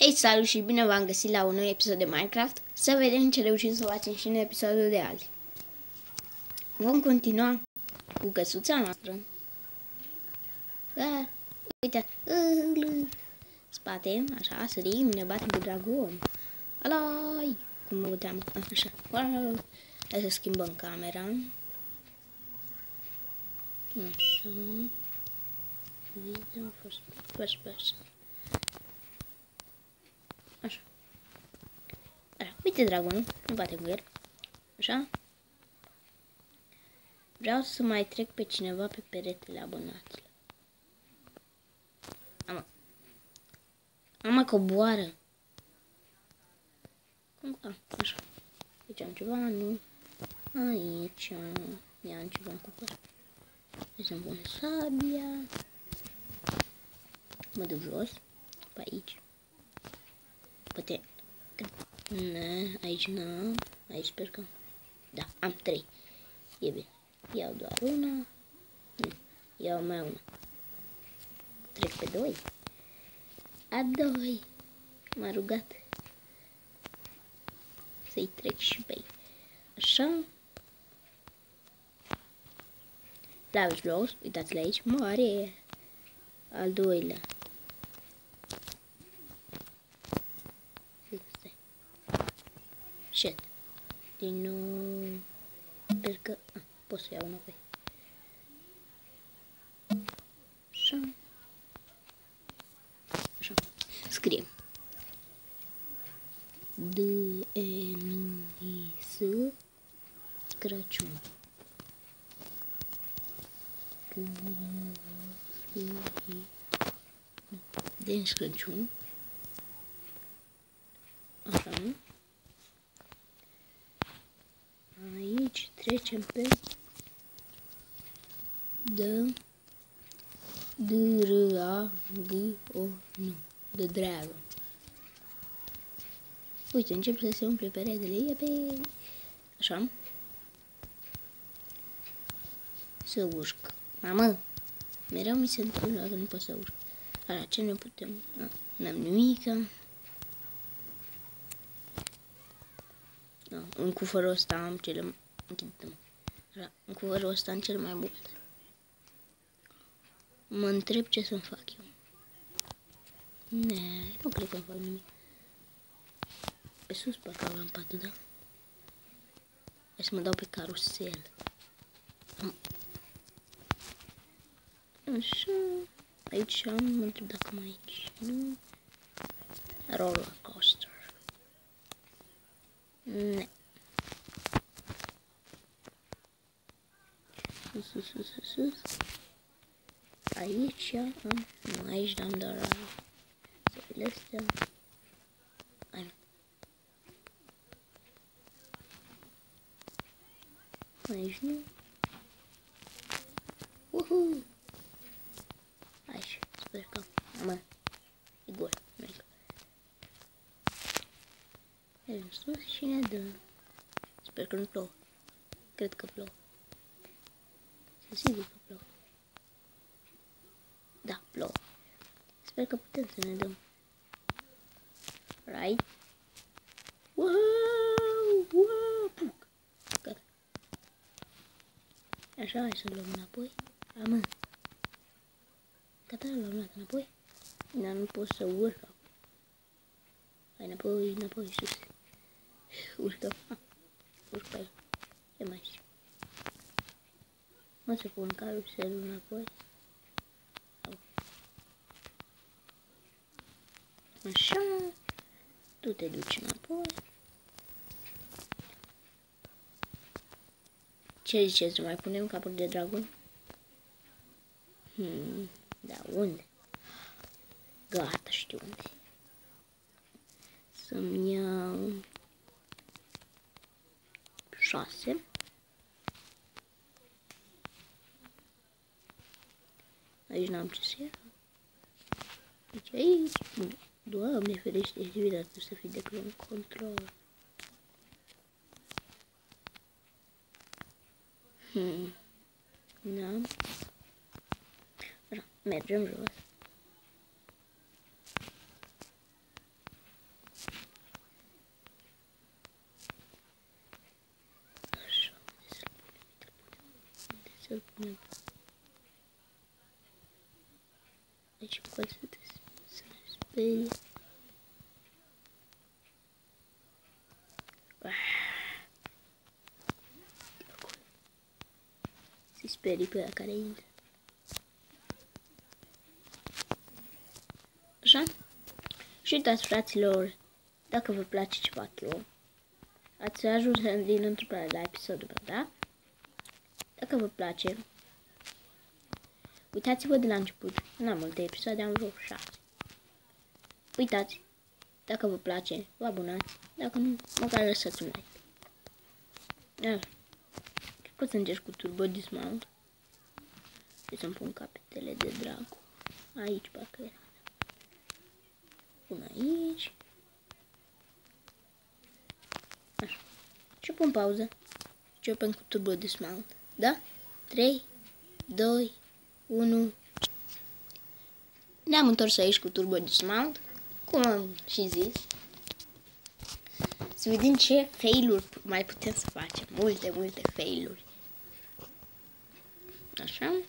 Hei, salut și bine v-am găsit la un nou episod de Minecraft. Să vedem ce reușim să facem și în episodul de azi. Vom continua cu căsuța noastră. Uite, spate, așa, sărim, ne batem cu dragon. Alai! Cum mă puteam, așa. Hai să schimbăm camera. Așa. Video first person. Așa. Așa. Uite dragonul, nu bate cu el. Așa. Vreau să mai trec pe cineva pe peretele abonaților. Ama coboară. Cum? Așa. Aici am ceva, nu. Aici am ceva în cupăr. Hai să-mi pun sabia. Mă duc jos. Pe aici. Poate. Nu, aici nu. Aici sper că. Da, am 3. E bine. Iau doar una. Nu. Iau mai una. Trec pe 2. A 2. M-a rugat să-i trec și pe ei. Așa. Lavish Blows. Uitați-l aici. Mare. Al doilea. Shit. Din nou. Sper că pot să iau înapoi. Așa. Așa. Scriem. D-E-N-I-S Crăciun. Dens Crăciun. Așa. Aici trecem pe D-R-A-G-O-N. The Dragon. Uite, încep să se umple peretele. E pe... Așa. Să urc. Mamă! Mereu mi se întâmplă că nu pot să urc. Așa, ce ne putem... N-am nimica. În cufărul ăsta am cele... Așa, în cufărul ăsta am cele mai multe. Mă întreb ce să-mi fac eu. Nu cred că-mi fac nimic. Pe sus parcă aveam 4, da? Hai să mă dau pe carusel. Așa. Aici mă întreb dacă am aici. Nu. Roller coaster. Ne. Sus. Aici am. Nu, aici am doar sările astea. Aici nu. Uhu! Aici, sper că... Mă, e gol, merg. Mergem sus și ne dă. Sper că nu plouă. Cred că plouă. Sunt sigur că plouă. Da, plouă. Sper că putem să ne dăm. Right? Wow, puc. Gata. Așa, hai să luăm înapoi. Amă. Gata, l-am luat înapoi. Dar nu pot să urc. Hai înapoi, sus. Urcă. Urc pe aici. Ce mai știu? Mă să pun caruselul înapoi. Așa. Tu te duci înapoi. Ce ziceți, să mai punem capul de dragon? Da, unde? Gata, știu unde. Să-mi iau 6. Aici n-am ce să iau. Aici. Doamne ferește, trebuie să fii de control. Da. Mergem jos. să-l punem aici, poate să te sperie. Se sperie pe ăla care intră. Așa? Și uitați, fraților, dacă vă place ce fac eu, ați ajuns din întâmplare la episodul meu, da? Dacă vă place, uitați-vă de la început. N-am multe episoade, am vreo 6. Uitați. Dacă vă place, vă abonați. Dacă nu, măcar lăsați un like. Cred că o să încerc cu Turbo Dismount. Și să-mi pun capetele de dracu. Aici, parcă era. Pun aici. Așa. Și pun pauză. Și începem cu Turbo Dismount. Da? 3, 2, 1. Ne-am întors aici cu Turbo Dismount. Cum am și zis. Să vedem ce fail-uri mai putem să facem. Multe fail-uri. Așa.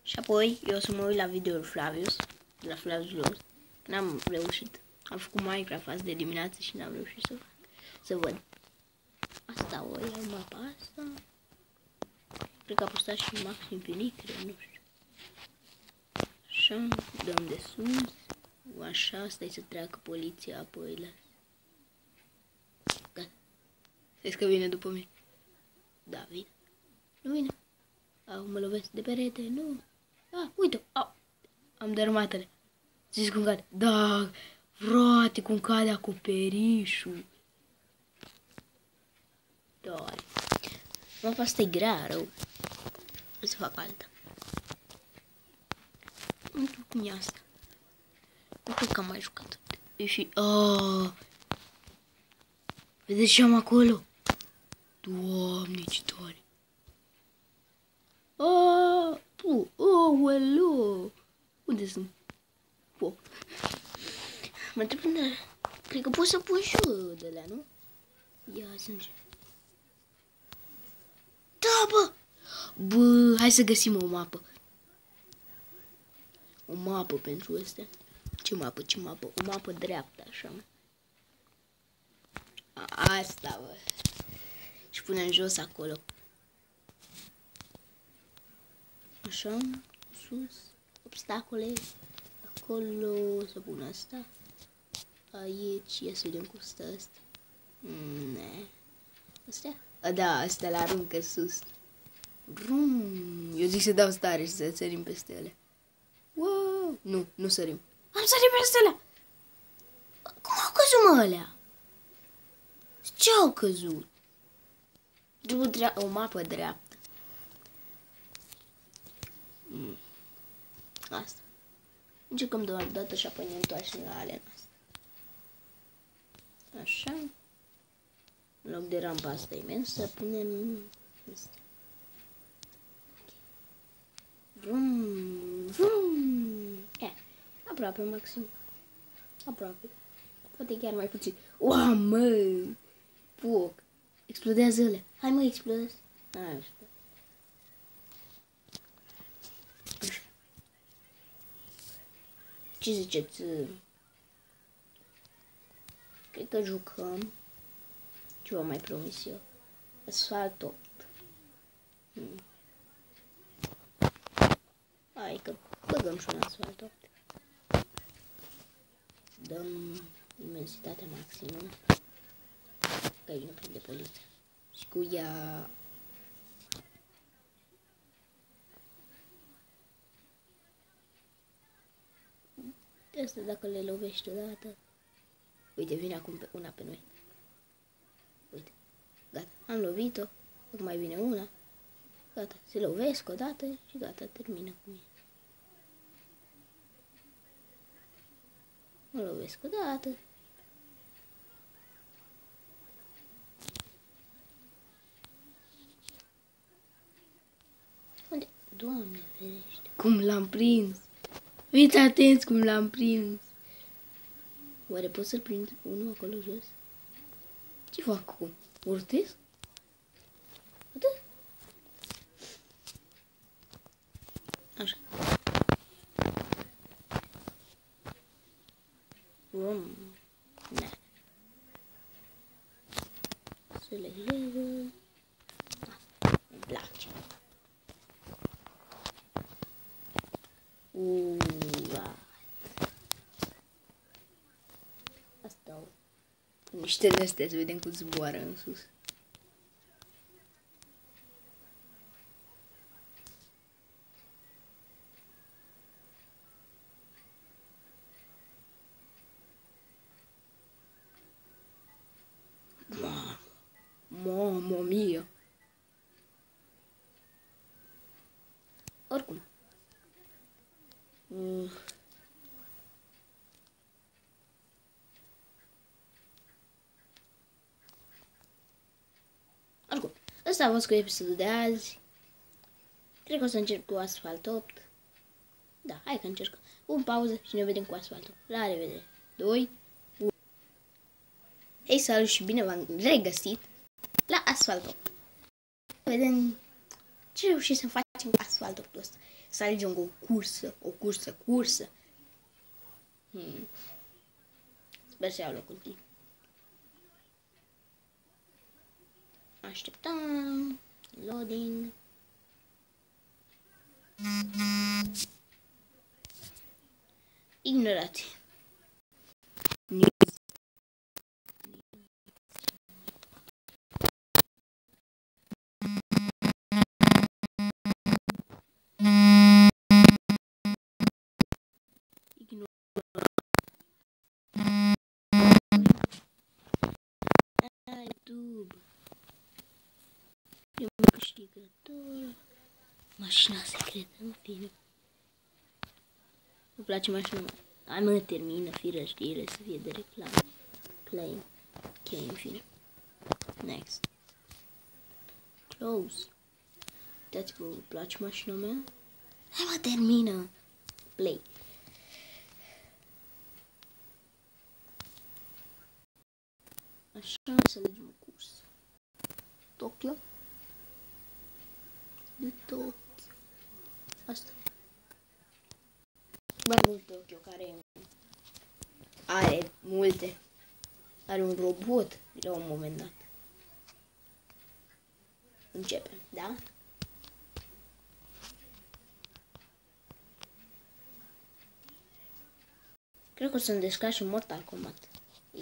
Și apoi eu o să mă uit la videoul Flavius. De la Flavius Vlogs. N-am reușit. Am făcut Minecraft azi de dimineață și n-am reușit să fac. Să văd. Asta o iau mapa asta. Cred că a postat și Max Infinit, cred, nu știu. Așa, dăm de sus. Așa, stai să treacă poliția, apoi las. Gata. Crezi că vine după mine? Da, vine. Nu vine. Au, mă lovesc de perete, nu. Ah, uite, au. Am dărâmatele. Zici cum cade? Da, frate, cum cade acoperișul. Doare. Mapa asta e grea, rău. O să fac alta. Nu știu cum e asta. Nu cred că am mai jucat. E și... Vedeți ce am acolo? Doamne, ce tare. Hello. Unde sunt? Mă întreb unde... Cred că pot să pun și eu de alea, nu? Ia să încep. Da, bă! Bă, hai să găsim o mapă. O mapă pentru astea. Ce mapă? O mapă dreaptă, așa. Asta, bă. Și punem jos acolo. Așa, sus. Obstacole. Acolo să pun asta. Aici, ia să vedem cum stă asta. Ne. Astea? Da, astea le aruncă sus. Eu zic să dau stare și să sărim peste ele. Wow! Nu sărim. Am sărit peste ele! Cum au căzut, mă, alea? Ce au căzut? O mapă dreaptă. Asta. Încercăm doar o dată și apoi ne întoarcem la alea noastre. Așa. În loc de rampa asta imensă, punem astea. Aproape, maxim. Aproape. Poate chiar mai puțin. Wow, mă! Foc! Explodează ele. Hai, mă, explodează. Așa. Ce ziceți? Cred că jucăm. Ce v-am mai promis eu? Asfalt 8. Hai că băgăm și un asfalt 8. Dăm imensitatea maximă. Că aici nu prinde poliția. Și cu ea... Asta dacă le lovești odată. Uite, vine acum una pe noi. Uite. Gata. Am lovit-o. Acum mai vine una. Gata. Se lovesc odată și gata. Termină cu mine. Mă lovesc odată. Unde? Doamne ferește. Cum l-am prins. Fiți atenți cum l-am prins. Oare pot să-l prind unul acolo jos? Ce fac acum? Urtesc? Atât. Așa. Ne. Să le legă. Asta. Îmi place. Asta. Niște de astea, să vedem cum zboară în sus. Mamma mia! Oricum. Oricum. Ăsta a fost cu episodul de azi. Cred că o să încerc cu Asphalt 8. Da, hai că încerc. Un pauză și ne vedem cu Asphalt 8. La revedere. 2, 1. Hei, salut și bine v-am regăsit la Asphalt 8. Vedem ce reușim să facem cu Asphalt 8 ăsta. Să alegem o cursă. Sper să iau locul tău. Așteptăm. Loading. Ignorați. YouTube. Primul câștigător. Mașina secretă, în fine. Îmi place mașina mea. Hai mă, termină, fii știrile să fie de reclamă. Claim. Ok, în fine. Next. Close. Uitați-vă, îmi place mașina mea. Hai mă, termină. Play. Așa, să alegem o cursă. Tokyo. De Tokyo. Asta. Mai mult Tokyo, care are multe. Are un robot la un moment dat. Începem, da? Cred că o să-mi descarc și Mortal Kombat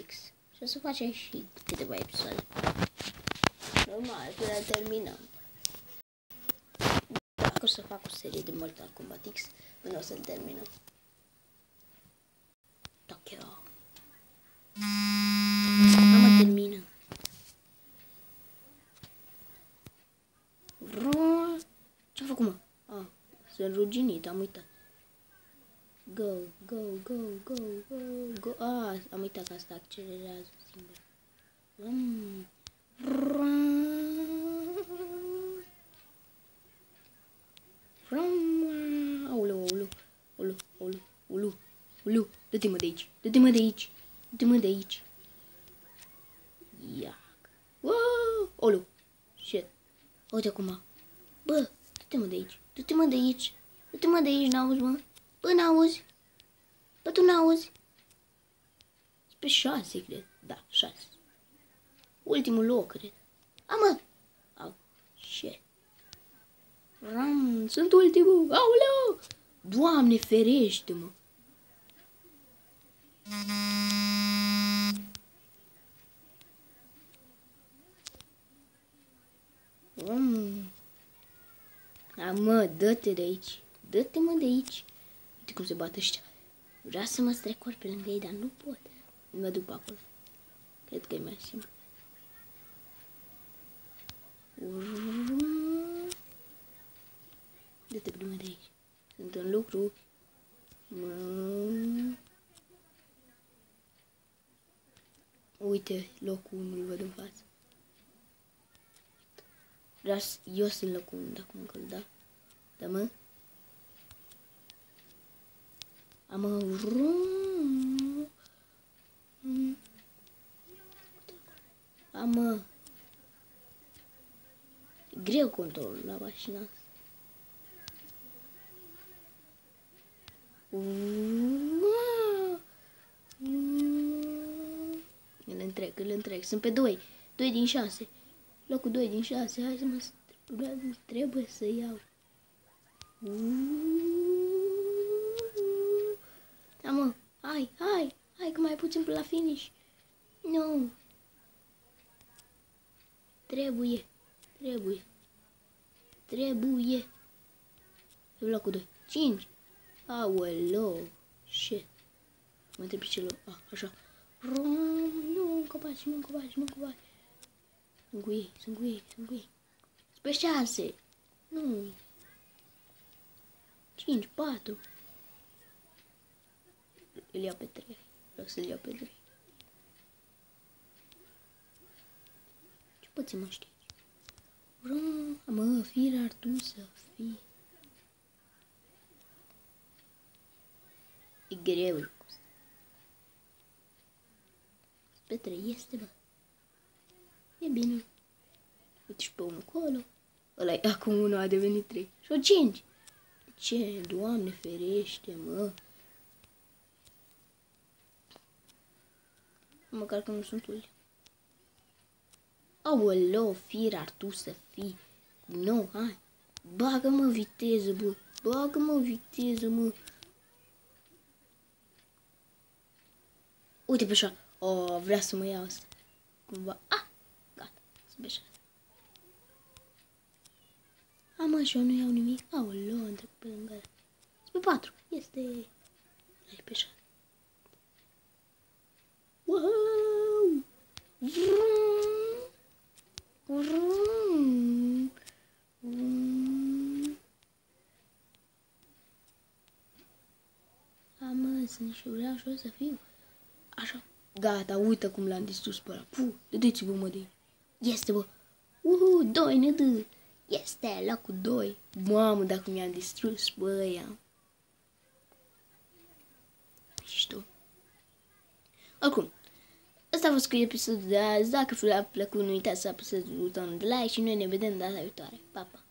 X. Și o să facem și câteva episoade. Normal, până terminăm. Dacă o să fac o serie de Mortal Kombat X, până o să-l terminăm. Tokyo. Mama termină. Ce-am făcut, mă? Sunt ruginit, am uitat. Go. Am uitat că asta accelerează singur. Aoleu. Dă-te-mă de aici. Iac. Aoleu. Shit. Uite acum. Bă, dă-te-mă de aici. N-auzi, mă? Bă, n-auzi? Bă, tu n-auzi? Pe 6, cred. Da, 6. Ultimul loc, cred. Mă! Au, shit. Sunt ultimul. Aoleu! Doamne, ferește-mă. Mă, dă-te de aici. Dă-te-mă de aici. Uite cum se bată ăștia. Vreau să mă strecor pe lângă ei, dar nu pot. Mă duc pe acolo. Cred că e mai simplu. Dă-te prima de aici. Sunt în lucru. Uite, locul 1 îl văd în față. Eu sunt locul 1, dacă mă încăl, da? Da, mă? controlul la mașina asta. Îl întreg. Sunt pe 2. 2 din 6. Locul 2 din 6. Hai să mă... Trebuie să iau. Da, mă. Hai, că mai puțin până la finish. Nu. Trebuie. E locul 2. 5. Aoleu. Shit. Mă întreb ce loc. Așa. Nu, copaci. Sunt cu ei. Sunt pe 6. Nu. 5, 4. Îl iau pe 3. Vreau să-l iau pe 3. Ce poți mă știi? Mă, fir ar tu să fii. E greu. Pe 3 este, bă. E bine. Uite și pe unul acolo. Ăla acum unul a devenit 3. Și o 5. Ce? Doamne ferește, mă. Măcar că nu sunt uli. Aoleu, fir ar tu să fii. Nu, hai. Bagă-mă viteză, bă. Uite pe așa. Vrea să mă iau asta. Cumva. Gata. Sunt pe 6. Mă, și eu nu iau nimic. Aoleu, am trecut pe lângă ăla. Sunt pe 4. Este... Hai pe 6. Wow! Mă, sunt și vreau și o să fiu. Așa. Gata, uite cum l-am distrus pe ăla. Dădeți-vă, mă, de el. Este, bă. 2 ne dă. Este locul 2. Mamă, dacă mi-am distrus, bă, ăia. Știu. Oricum, ăsta a fost cu episodul de azi. Dacă v-a plăcut, nu uitați să apăsați butonul de like și noi ne vedem data viitoare. Pa, pa!